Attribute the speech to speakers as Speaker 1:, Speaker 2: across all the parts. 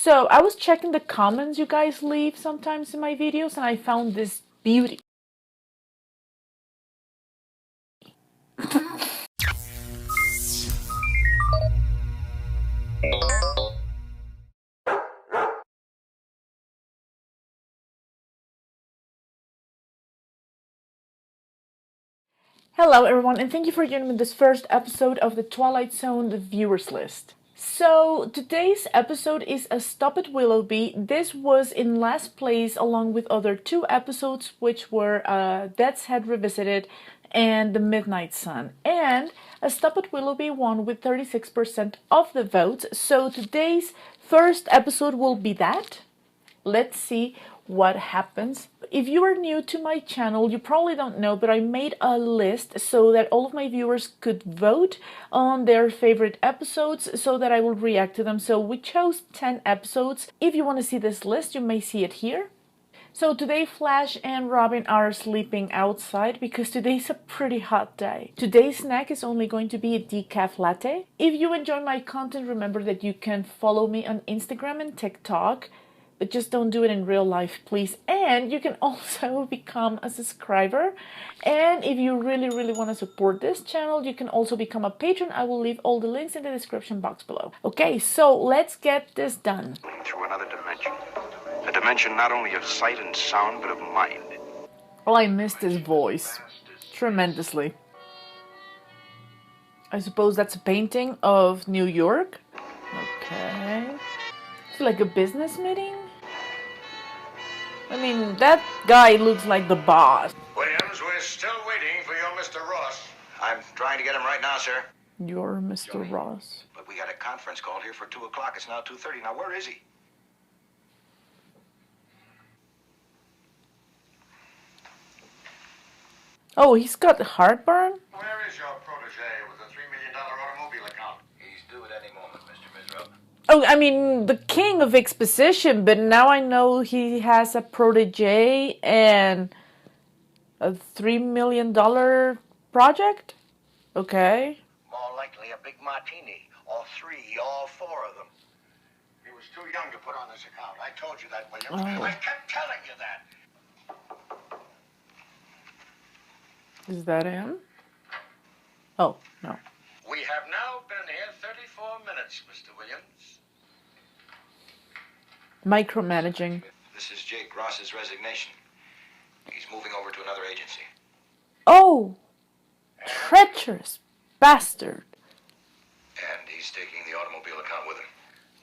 Speaker 1: So I was checking the comments you guys leave sometimes in my videos, and I found this beauty. Hello everyone, and thank you for joining me in this first episode of the Twilight Zone viewers list. So today's episode is a stop at Willoughby. This was in last place along with other two episodes, which were Death's Head Revisited and The Midnight Sun. And a stop at Willoughby won with 36% of the votes. So today's first episode will be that. Let's see what happens. If you are new to my channel, you probably don't know, but I made a list so that all of my viewers could vote on their favorite episodes so that I will react to them. So we chose 10 episodes. If you want to see this list, you may see it here. So today Flash and Robin are sleeping outside because today's a pretty hot day. Today's snack is only going to be a decaf latte. If you enjoy my content, remember that you can follow me on Instagram and TikTok. But just don't do it in real life, please. And you can also become a subscriber. And if you really want to support this channel, you can also become a patron. I will leave all the links in the description box below. Okay, so let's get this done.
Speaker 2: Through another dimension. A dimension not only of sight and sound, but of mind.
Speaker 1: Well, I missed his voice tremendously. I suppose that's a painting of New York. Okay. It's like a business meeting. I mean, that guy looks like the boss.
Speaker 3: Williams, we're still waiting for your Mr. Ross.
Speaker 2: I'm trying to get him right now, sir.
Speaker 1: You're Mr. Ross.
Speaker 2: But we got a conference call here for 2 o'clock. It's now 2:30. Now, where is he?
Speaker 1: Oh, he's got heartburn?
Speaker 3: Where is your protege with the $3 million automobile account?
Speaker 2: He's due at any moment, Mr. Misrub.
Speaker 1: Oh, I mean, the king of exposition, but now I know he has a protege and a $3 million project? Okay.
Speaker 2: More likely a big martini. All 3, all 4 of them.
Speaker 3: He was too young to put on this account. I told you that, Williams.
Speaker 1: Oh.
Speaker 3: I kept telling you that.
Speaker 1: Is that him? Oh, no.
Speaker 3: We have now been here 34 minutes, Mr. Williams.
Speaker 1: Micromanaging.
Speaker 2: This is Jake Ross's resignation. He's moving over to another agency.
Speaker 1: Oh! Treacherous bastard.
Speaker 2: And he's taking the automobile account with him.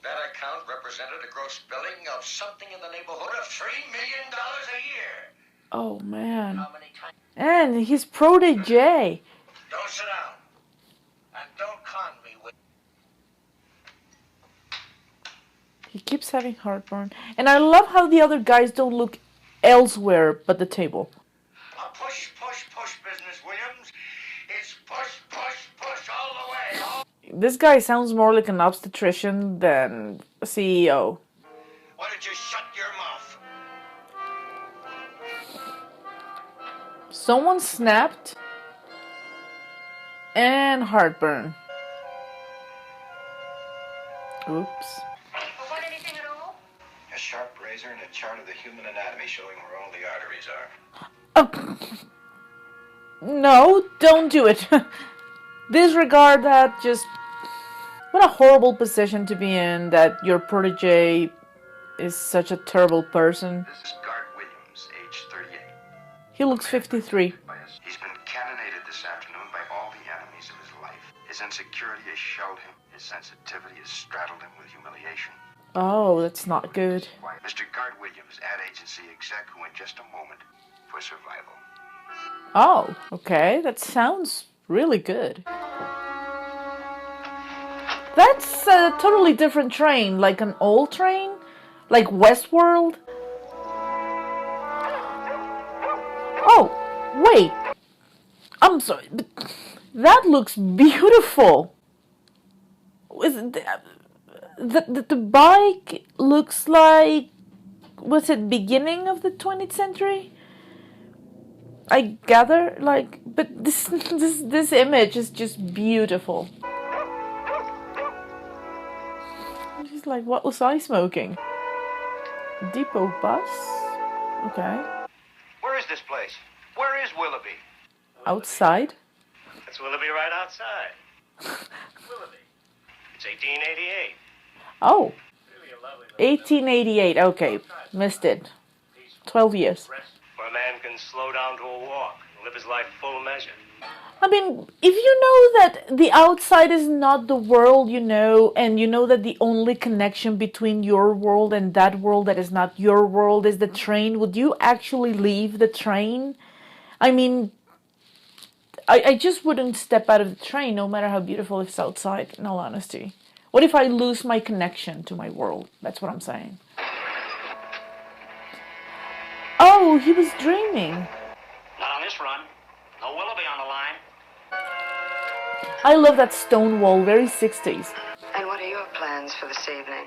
Speaker 3: That account represented a gross billing of something in the neighborhood of $3 million a year.
Speaker 1: Oh, man.
Speaker 3: How many times?
Speaker 1: And his protege.
Speaker 3: Don't sit down. And don't con me with...
Speaker 1: He keeps having heartburn. And I love how the other guys don't look elsewhere but the table.
Speaker 3: A push business, Williams. It's push all the way.
Speaker 1: This guy sounds more like an obstetrician than a CEO.
Speaker 3: Why don't you shut your mouth?
Speaker 1: Someone snapped. And heartburn. Oops.
Speaker 4: Want anything at all?
Speaker 2: A sharp razor and a chart of the human anatomy showing where all the arteries are.
Speaker 1: Oh. No, don't do it. Disregard that. Just... What a horrible position to be in, that your protege is such a terrible person.
Speaker 2: This is Gart Williams, age 38.
Speaker 1: He looks 53.
Speaker 2: He's been cannonaded this afternoon by all the enemies of his life. His insecurity has shelled him. His sensitivity has straddled him with humiliation.
Speaker 1: Oh, that's not good.
Speaker 2: Mr. Gart Williams, ad agency exec, who in just a moment for survival.
Speaker 1: Oh, okay. That sounds really good. That's a totally different train. Like an old train? Like Westworld? Oh, wait. I'm sorry, but that looks beautiful. Is it, the bike looks like, was it beginning of the 20th century? I gather, like, but this image is just beautiful. He's like, what was I smoking? Depot bus? Okay.
Speaker 3: Where is this place? Where is Willoughby?
Speaker 1: Outside?
Speaker 5: That's Willoughby right outside. Willoughby. It's 1888.
Speaker 1: Oh,
Speaker 5: Really a lovely
Speaker 1: 1888. Okay, missed it. 12 years.
Speaker 5: where a man can slow down to a walk and live his life full measure.
Speaker 1: I mean, if you know that the outside is not the world you know, and you know that the only connection between your world and that world that is not your world is the train, would you actually leave the train? I mean, I just wouldn't step out of the train, no matter how beautiful it's outside, in all honesty. What if I lose my connection to my world? That's what I'm saying. Oh, he was dreaming.
Speaker 5: Not on this run. No Willoughby on the line.
Speaker 1: I love that stone wall, very 60s.
Speaker 6: And what are your plans for this evening?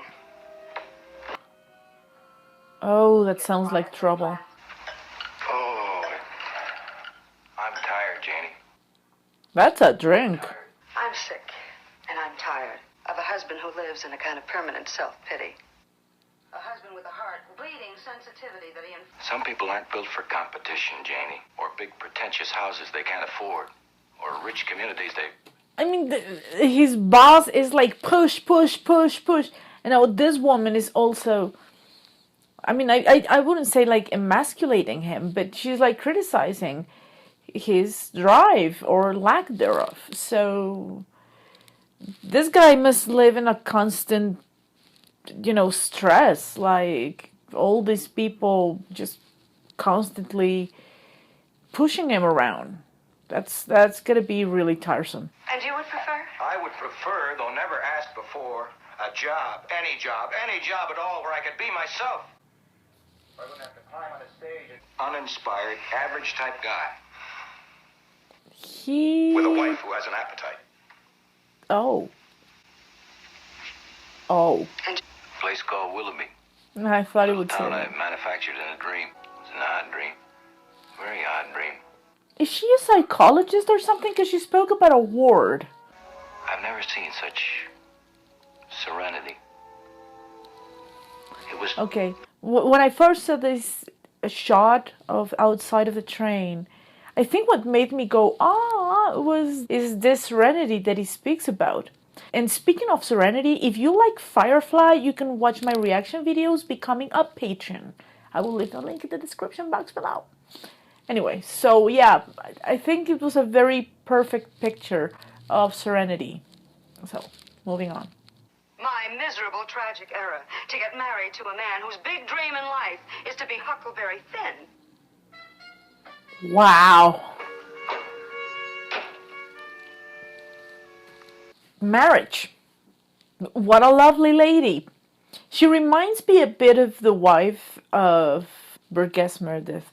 Speaker 1: Oh, that sounds like trouble.
Speaker 2: Oh, I'm tired, Janie.
Speaker 1: That's a drink.
Speaker 6: I'm sick, and I'm tired of a husband who lives in a kind of permanent self-pity. A husband with a heart, bleeding sensitivity that he...
Speaker 2: Some people aren't built for competition, Janie, or big pretentious houses they can't afford, or rich communities they...
Speaker 1: I mean, his boss is like push, push, push, push. And now this woman is also... I mean, I wouldn't say like emasculating him, but she's like criticizing his drive or lack thereof. So this guy must live in a constant, you know, stress. Like all these people just constantly pushing him around. That's gonna be really tiresome.
Speaker 6: And you would prefer?
Speaker 3: I would prefer, though never asked before, a job, any job at all, where I could be myself. I wouldn't have to climb on a stage and... Uninspired, average type guy. With a wife who has an appetite.
Speaker 1: Oh. Oh.
Speaker 2: Place called Willoughby.
Speaker 1: I thought it would
Speaker 2: Town I
Speaker 1: say.
Speaker 2: manufactured in a dream. It's an odd dream. Very odd dream.
Speaker 1: Is she a psychologist or something? Because she spoke about a ward.
Speaker 2: I've never seen such serenity. It was...
Speaker 1: Okay. When I first saw this shot of outside of the train, I think what made me go, is this serenity that he speaks about. And speaking of serenity, if you like Firefly, you can watch my reaction videos becoming a patron. I will leave the link in the description box below. Anyway, so yeah, I think it was a very perfect picture of serenity. So, moving on.
Speaker 6: My miserable, tragic error to get married to a man whose big dream in life is to be Huckleberry Finn.
Speaker 1: Wow. Marriage. What a lovely lady. She reminds me a bit of the wife of Burgess Meredith.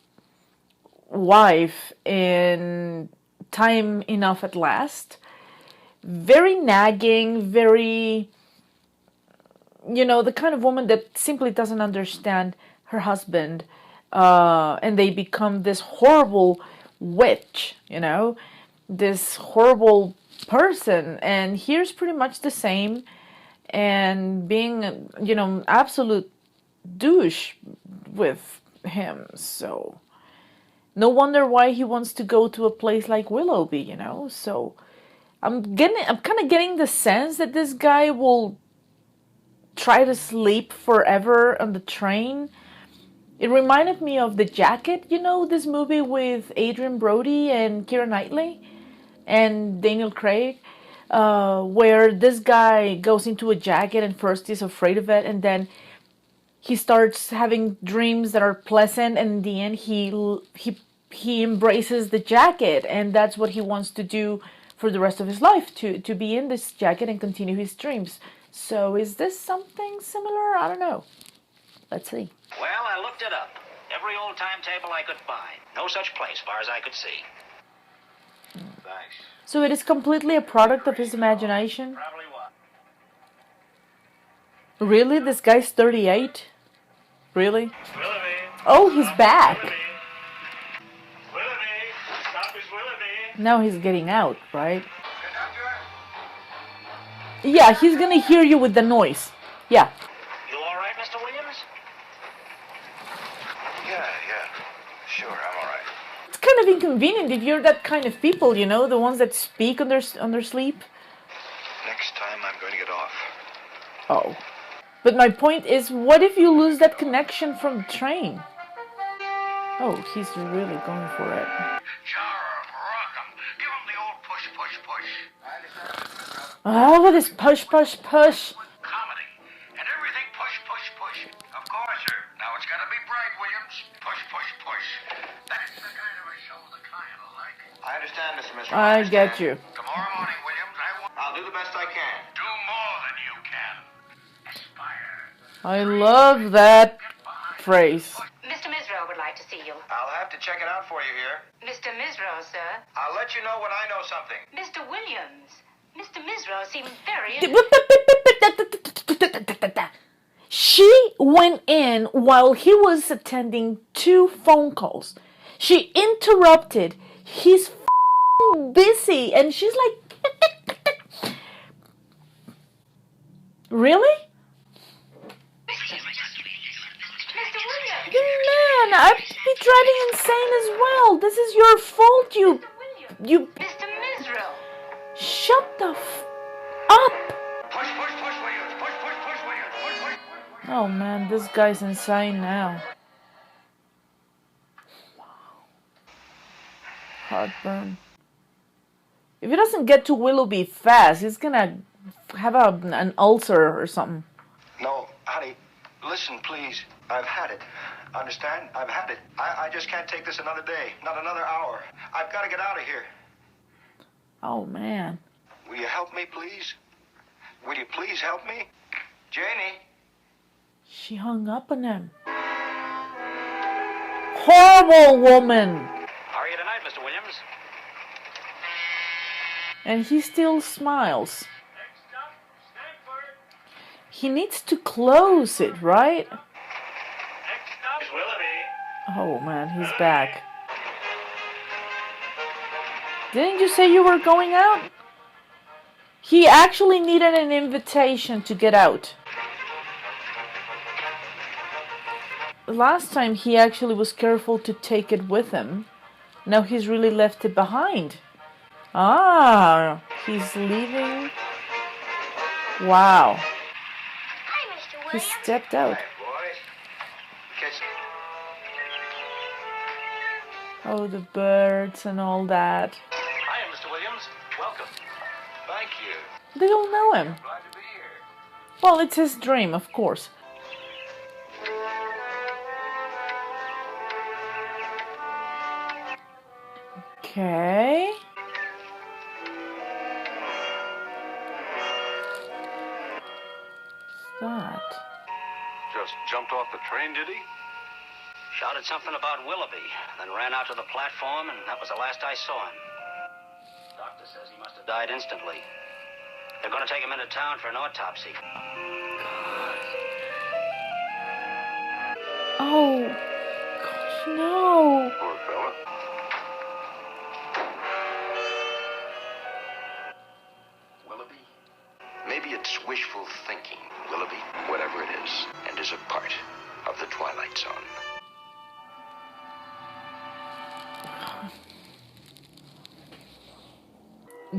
Speaker 1: Wife in Time Enough at Last. Very nagging, very... You know, the kind of woman that simply doesn't understand her husband. And they become this horrible witch, you know, this horrible person. And here's pretty much the same. And being, you know, absolute douche with him. So no wonder why he wants to go to a place like Willoughby, you know. So I'm kind of getting the sense that this guy will try to sleep forever on the train. It reminded me of The Jacket, you know, this movie with Adrian Brody and Keira Knightley and Daniel Craig, where this guy goes into a jacket and first he's afraid of it, and then he starts having dreams that are pleasant, and in the end he embraces the jacket, and that's what he wants to do for the rest of his life, to be in this jacket and continue his dreams. So is this something similar? I don't know. Let's see.
Speaker 5: Well, I looked it up. Every old timetable I could find. No such place, far as I could see. Thanks.
Speaker 1: So it is completely a product of his imagination?
Speaker 5: Probably what?
Speaker 1: Really? This guy's 38? Really?
Speaker 5: Willoughby.
Speaker 1: Oh, he's back.
Speaker 5: Willoughby. Stop is Willoughby.
Speaker 1: Now he's getting out, right? Yeah, he's gonna hear you with the noise. Yeah.
Speaker 5: You all right, Mr. Williams?
Speaker 2: Yeah. Sure, I'm all right.
Speaker 1: It's kind of inconvenient if you're that kind of people, you know, the ones that speak on their sleep.
Speaker 2: Next time I'm going to get off.
Speaker 1: Oh. But my point is, what if you lose that connection from the train? Oh, he's really going for it.
Speaker 3: Jar him, rock him. Give him the old push, push, push.
Speaker 1: Oh, what is push, push, push?
Speaker 3: Comedy. And everything push, push, push. Of course, sir. Now it's got to be bright, Williams. Push, push, push. That's the kind of a show the client will like. I understand, Mr. Mitchell.
Speaker 1: I get you.
Speaker 3: Tomorrow morning, Williams, I'll do the best I can. Do more than you can. Aspire.
Speaker 1: I love that phrase.
Speaker 4: Mr. Misro would like to see you.
Speaker 3: I'll have to check it out for you here.
Speaker 4: Mr. Misro, sir.
Speaker 3: I'll let you know when I know something.
Speaker 4: Mr. Williams. Mr. Misro seems very...
Speaker 1: She went in while he was attending 2 phone calls. She interrupted. He's busy, and she's like, really?
Speaker 4: Mr. Williams.
Speaker 1: Man, I'd be driving insane as well. This is your fault, you...
Speaker 4: Mr. Misro.
Speaker 1: Shut the up!
Speaker 3: Push, push, push, Williams. Push, push, push, Williams. Push, push, push.
Speaker 1: Oh man, this guy's insane now. Heartburn. If he doesn't get to Willoughby fast, he's gonna have an ulcer or something.
Speaker 3: No, honey, listen, please. I've had it. Understand? I've had it. I just can't take this another day, not another hour. I've got to get out of here.
Speaker 1: Oh man.
Speaker 3: Will you help me, please? Will you please help me? Janie?
Speaker 1: She hung up on him. Horrible woman.
Speaker 5: How are you tonight, Mr. Williams?
Speaker 1: And he still smiles. He needs to close it, right?
Speaker 5: It's Willoughby.
Speaker 1: Oh man, he's back. Didn't you say you were going out? He actually needed an invitation to get out. Last time he actually was careful to take it with him. Now he's really left it behind. Ah, he's leaving. Wow.
Speaker 4: Hi, Mr.
Speaker 1: He
Speaker 4: Williams.
Speaker 1: stepped out.
Speaker 3: Boys. Catch...
Speaker 1: Oh, the birds and all that.
Speaker 5: Hi, Mr. Williams. Welcome.
Speaker 3: Thank you.
Speaker 1: They all know him.
Speaker 3: Glad to be here.
Speaker 1: Well, it's his dream, of course. Okay. What's that?
Speaker 2: Just jumped off the train, did he?
Speaker 5: Shouted something about Willoughby, then ran out to the platform, and that was the last I saw him. Doctor says he must have died instantly. They're going to take him into town for an autopsy.
Speaker 1: Oh, gosh, no.
Speaker 2: Poor fella.
Speaker 3: Willoughby? Maybe it's wishful thinking, Willoughby, whatever it is, and is a part of the Twilight Zone.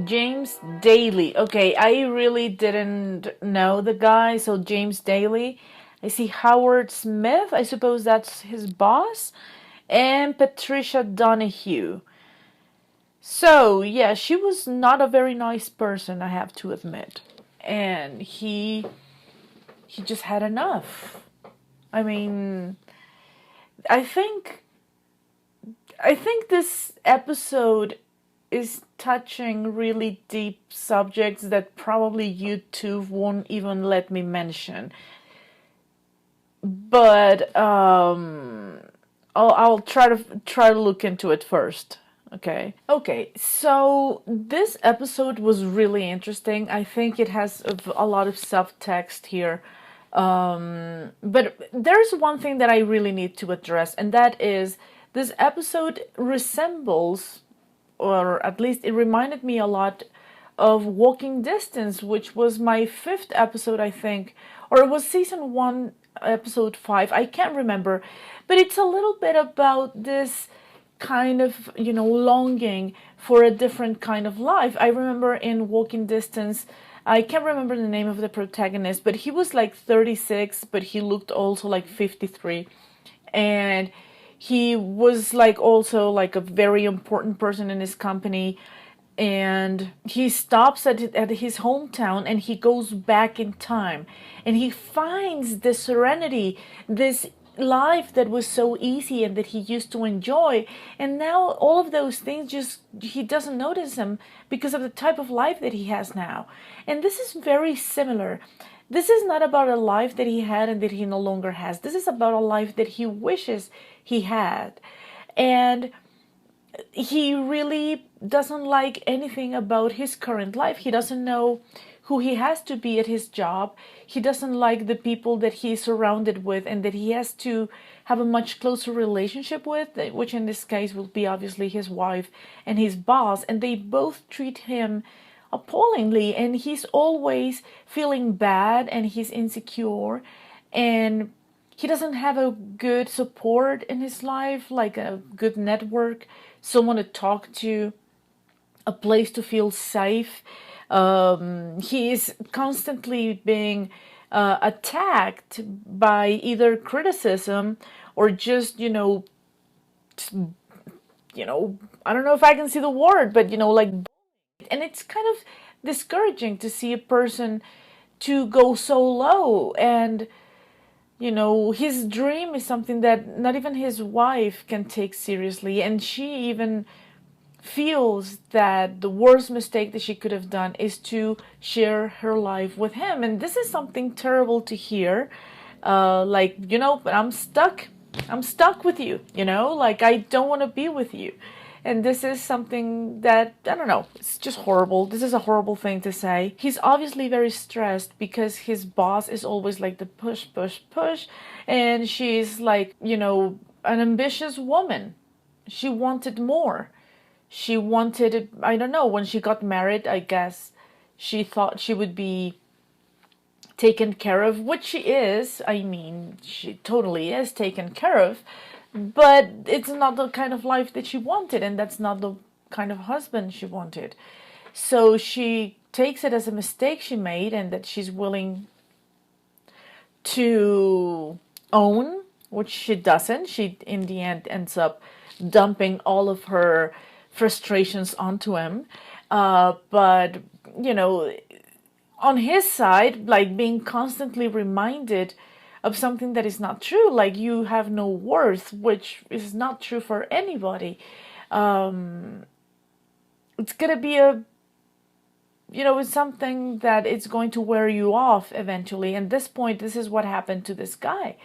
Speaker 1: James Daly. Okay, I really didn't know the guy. So James Daly. I see Howard Smith. I suppose that's his boss. And Patricia Donahue. So, yeah, she was not a very nice person, I have to admit. And he just had enough. I mean, I think this episode is touching really deep subjects that probably YouTube won't even let me mention. But I'll try to look into it first. Okay, so this episode was really interesting. I think it has a lot of subtext here. But there's one thing that I really need to address, and that is this episode resembles, or at least it reminded me a lot of Walking Distance, which was my 5th episode, I think, or it was season 1, episode 5, I can't remember, but it's a little bit about this kind of, longing for a different kind of life. I remember in Walking Distance, I can't remember the name of the protagonist, but he was like 36, but he looked also like 53. And he was like also like a very important person in his company. And he stops at his hometown and he goes back in time. And he finds this serenity, this life that was so easy and that he used to enjoy, and now all of those things he doesn't notice them because of the type of life that he has now. And this is very similar. This is not about a life that he had and that he no longer has. This is about a life that he wishes he had. And he really doesn't like anything about his current life. He doesn't know who he has to be at his job. He doesn't like the people that he's surrounded with and that he has to have a much closer relationship with, which in this case will be obviously his wife and his boss. And they both treat him appallingly, and he's always feeling bad and he's insecure, and he doesn't have a good support in his life, like a good network, someone to talk to, a place to feel safe. He is constantly being attacked by either criticism or just, I don't know if I can see the word, but, like, and it's kind of discouraging to see a person to go so low. And, his dream is something that not even his wife can take seriously. And she even feels that the worst mistake that she could have done is to share her life with him. And this is something terrible to hear. But I'm stuck with you, like I don't want to be with you. And this is something that, I don't know, it's just horrible. This is a horrible thing to say. He's obviously very stressed because his boss is always like the push, push, push. And she's like, an ambitious woman. She wanted more. She wanted, I don't know, when she got married, I guess she thought she would be taken care of, which she is. I mean, she totally is taken care of, but it's not the kind of life that she wanted, and that's not the kind of husband she wanted. So she takes it as a mistake she made and that she's willing to own, which she doesn't. She, in the end, ends up dumping all of her frustrations onto him. But, on his side, like being constantly reminded of something that is not true, like you have no worth, which is not true for anybody. It's gonna be it's something that it's going to wear you off eventually. And at this point, this is what happened to this guy.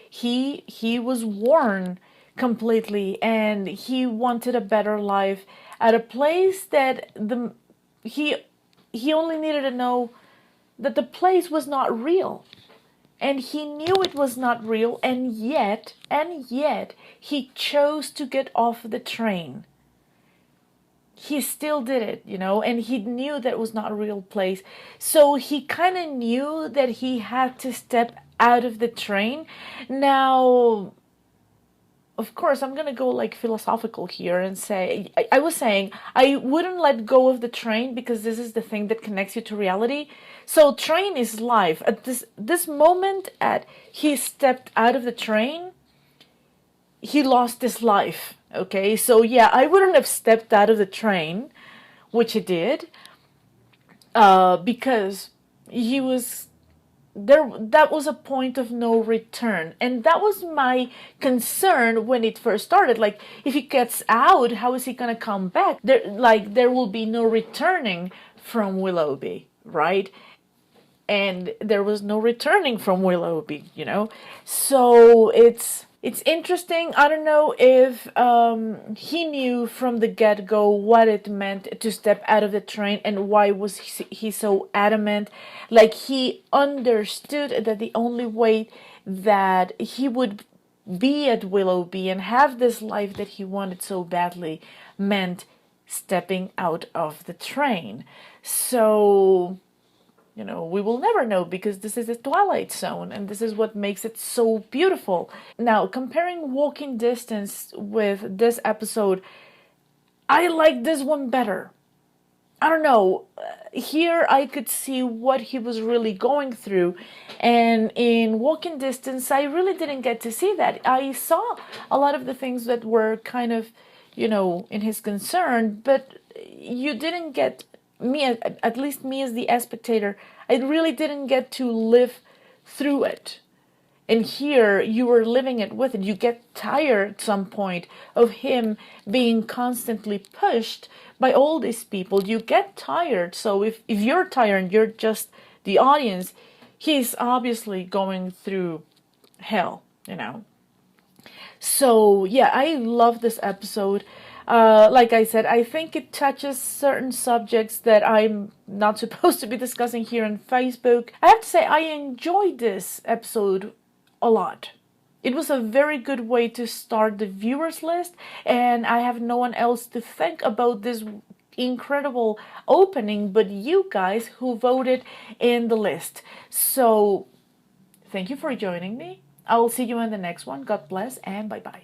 Speaker 1: He was worn completely, and he wanted a better life at a place that he only needed to know that the place was not real. And he knew it was not real, and yet he chose to get off the train. He still did it, and he knew that it was not a real place. So he kind of knew that he had to step out of the train. Now, of course, I'm going to go like philosophical here and say, I was saying, I wouldn't let go of the train because this is the thing that connects you to reality. So train is life. At this moment, he stepped out of the train, he lost his life. Okay, so yeah, I wouldn't have stepped out of the train, which he did, because he was there. That was a point of no return, and that was my concern when it first started. Like, if he gets out, how is he gonna come back? There will be no returning from Willoughby, right? And there was no returning from Willoughby, So it's interesting. I don't know if he knew from the get-go what it meant to step out of the train, and why was he so adamant. Like, he understood that the only way that he would be at Willoughby and have this life that he wanted so badly meant stepping out of the train. So we will never know, because this is a Twilight Zone, and this is what makes it so beautiful. Now, comparing Walking Distance with this episode, I like this one better. I don't know. Here I could see what he was really going through, and in Walking Distance I really didn't get to see that. I saw a lot of the things that were kind of, in his concern, but you didn't get me, at least me as the spectator, I really didn't get to live through it. And here you were living it with it. You get tired at some point of him being constantly pushed by all these people. You get tired. So if you're tired and you're just the audience, he's obviously going through hell, So yeah, I love this episode. Like I said, I think it touches certain subjects that I'm not supposed to be discussing here on Facebook. I have to say, I enjoyed this episode a lot. It was a very good way to start the viewers list, and I have no one else to thank about this incredible opening but you guys who voted in the list. So thank you for joining me. I will see you in the next one. God bless, and bye bye.